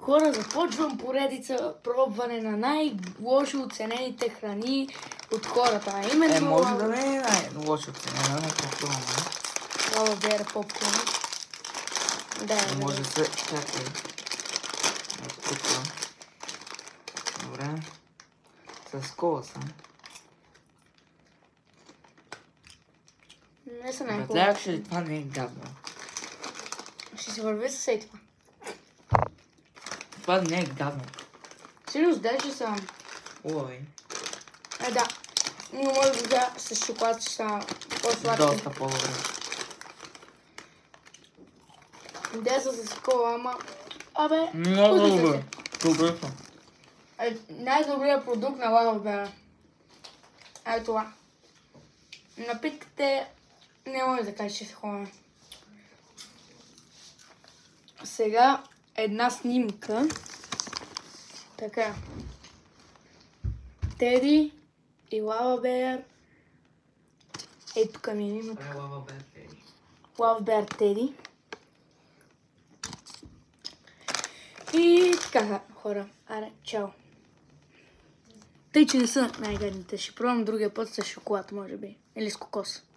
Хора, започвам поредица пробване на най-лошо оценените храни от хората. А именно... може да не е най-лошо оценена, но попкорн. Лава Беар попкорн. Да, може да се... Чакай. Тук. Добре. С кола съм. Не са най-хубаво. Гледах ли това не е гадно? Ще се върви с ей това. Това не е гадно. Сериозно, даже са... Ой. Да. Но може да с шоколад ще са по-сладки. Доста по-добре. Де са с кола, ама... Абе, Много пуснете добре. се. Добре съм. Най-добрият продукт на Лава Беар. Ето това. Напитките не може да кажа, че са хора. Сега една снимка. Така. Теди и Лава Беар. Ето тук ми е името. Лава Беар Теди. Лава Беар Теди. И така, хора. Аре, чао. Тъй, че не са най-гадните. Ще пробвам другия път с шоколад, може би. Или с кокос.